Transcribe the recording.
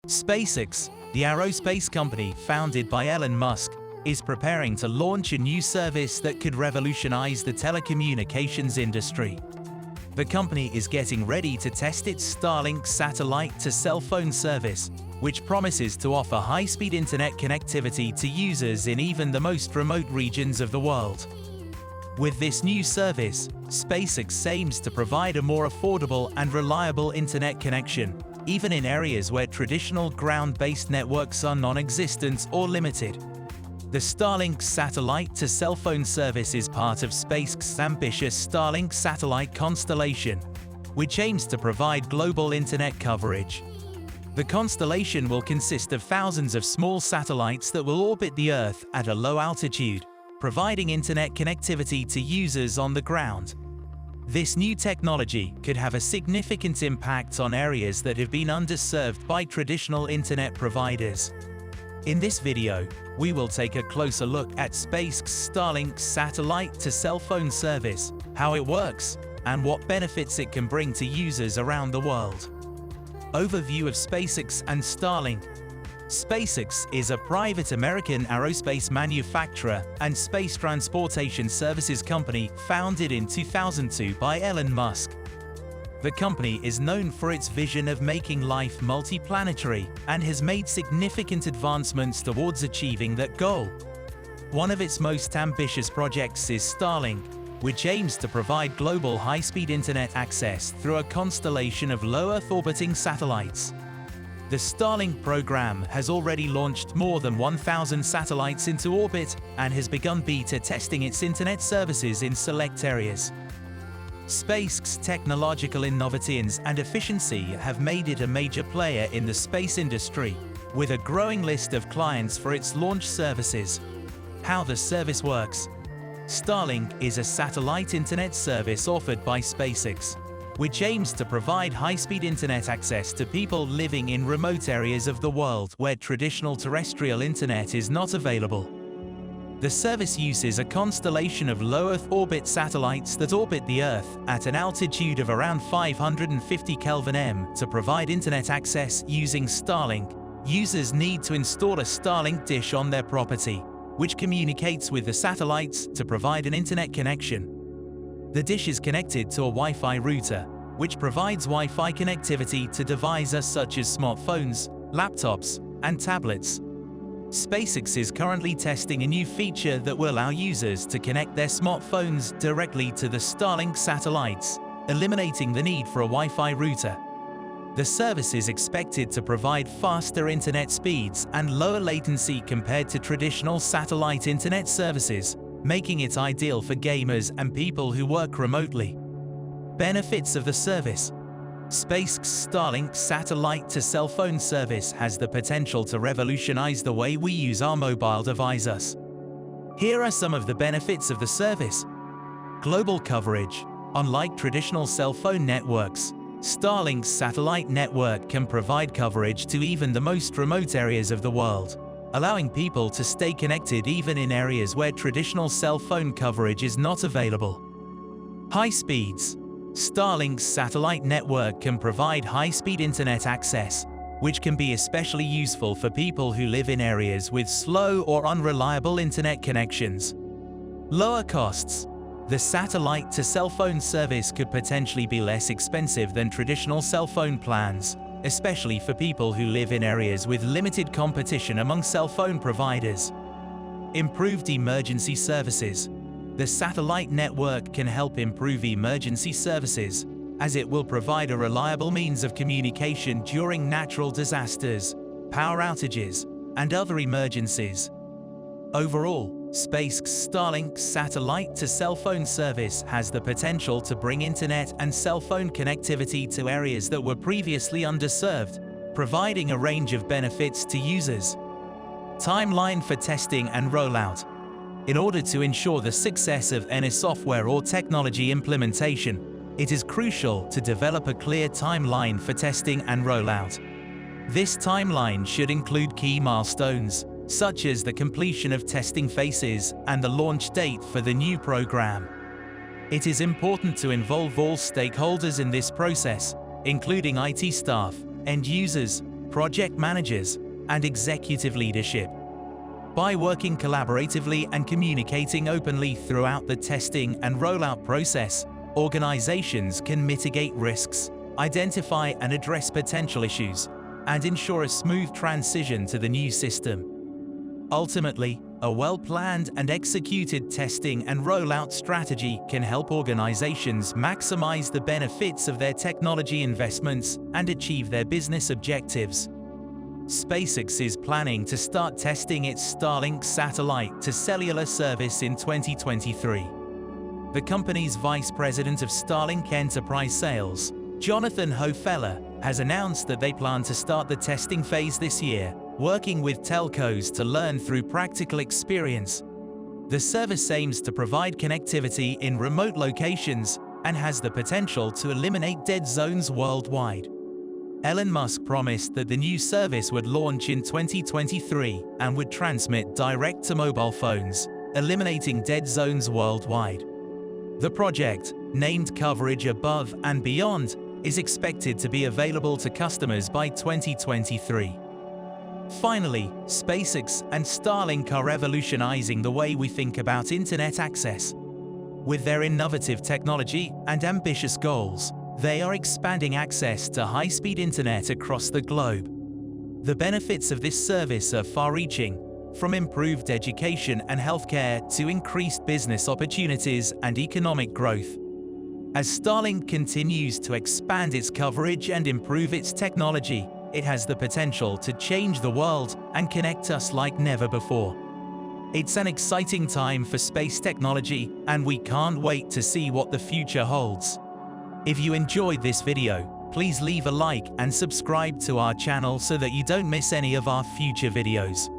SpaceX, the aerospace company founded by Elon Musk, is preparing to launch a new service that could revolutionize the telecommunications industry. The company is getting ready to test its Starlink Satellite to cell phone service, which promises to offer high-speed internet connectivity to users in even the most remote regions of the world. With this new service, SpaceX aims to provide a more affordable and reliable internet connection, even in areas where traditional ground-based networks are non-existent or limited. The Starlink Satellite to cell phone service is part of SpaceX's ambitious Starlink Satellite constellation, which aims to provide global internet coverage. The constellation will consist of thousands of small satellites that will orbit the Earth at a low altitude, providing internet connectivity to users on the ground. This new technology could have a significant impact on areas that have been underserved by traditional internet providers. In this video, we will take a closer look at SpaceX's Starlink Satellite to cell phone service, how it works, and what benefits it can bring to users around the world. Overview of SpaceX and Starlink. SpaceX is a private American aerospace manufacturer and space transportation services company founded in 2002 by Elon Musk. The company is known for its vision of making life multiplanetary and has made significant advancements towards achieving that goal. One of its most ambitious projects is Starlink, which aims to provide global high-speed internet access through a constellation of low-Earth orbiting satellites. The Starlink program has already launched more than 1,000 satellites into orbit and has begun beta testing its internet services in select areas. SpaceX's technological innovations and efficiency have made it a major player in the space industry, with a growing list of clients for its launch services. How the service works. Starlink is a satellite internet service offered by SpaceX, which aims to provide high-speed internet access to people living in remote areas of the world where traditional terrestrial internet is not available. The service uses a constellation of low-Earth orbit satellites that orbit the Earth at an altitude of around 550 Kelvin to provide internet access using Starlink. Users need to install a Starlink dish on their property, which communicates with the satellites to provide an internet connection. The dish is connected to a Wi-Fi router, which provides Wi-Fi connectivity to devices such as smartphones, laptops, and tablets. SpaceX is currently testing a new feature that will allow users to connect their smartphones directly to the Starlink satellites, eliminating the need for a Wi-Fi router. The service is expected to provide faster internet speeds and lower latency compared to traditional satellite internet services, making it ideal for gamers and people who work remotely. Benefits of the service. SpaceX's Starlink Satellite to cell phone service has the potential to revolutionize the way we use our mobile devices. Here are some of the benefits of the service. Global coverage. Unlike traditional cell phone networks, Starlink's satellite network can provide coverage to even the most remote areas of the world, allowing people to stay connected even in areas where traditional cell phone coverage is not available. High speeds. Starlink's satellite network can provide high-speed internet access, which can be especially useful for people who live in areas with slow or unreliable internet connections. Lower costs. The satellite to cell phone service could potentially be less expensive than traditional cell phone plans, especially for people who live in areas with limited competition among cell phone providers. Improved emergency services. The satellite network can help improve emergency services, as it will provide a reliable means of communication during natural disasters, power outages, and other emergencies. Overall, SpaceX's Starlink Satellite to cell phone service has the potential to bring internet and cell phone connectivity to areas that were previously underserved, providing a range of benefits to users. Timeline for testing and rollout. In order to ensure the success of any software or technology implementation, it is crucial to develop a clear timeline for testing and rollout. This timeline should include key milestones, such as the completion of testing phases and the launch date for the new program. It is important to involve all stakeholders in this process, including IT staff, end users, project managers, and executive leadership. By working collaboratively and communicating openly throughout the testing and rollout process, organizations can mitigate risks, identify and address potential issues, and ensure a smooth transition to the new system. Ultimately, a well-planned and executed testing and rollout strategy can help organizations maximize the benefits of their technology investments and achieve their business objectives. SpaceX is planning to start testing its Starlink satellite to cellular service in 2023. The company's Vice President of Starlink Enterprise Sales, Jonathan Hofeller, has announced that they plan to start the testing phase this year, working with telcos to learn through practical experience. The service aims to provide connectivity in remote locations and has the potential to eliminate dead zones worldwide. Elon Musk promised that the new service would launch in 2023 and would transmit direct to mobile phones, eliminating dead zones worldwide. The project, named Coverage Above and Beyond, is expected to be available to customers by 2023. Finally, SpaceX and Starlink are revolutionizing the way we think about internet access. With their innovative technology and ambitious goals, they are expanding access to high-speed internet across the globe. The benefits of this service are far-reaching, from improved education and healthcare to increased business opportunities and economic growth. As Starlink continues to expand its coverage and improve its technology, it has the potential to change the world and connect us like never before. It's an exciting time for space technology, and we can't wait to see what the future holds. If you enjoyed this video, please leave a like and subscribe to our channel so that you don't miss any of our future videos.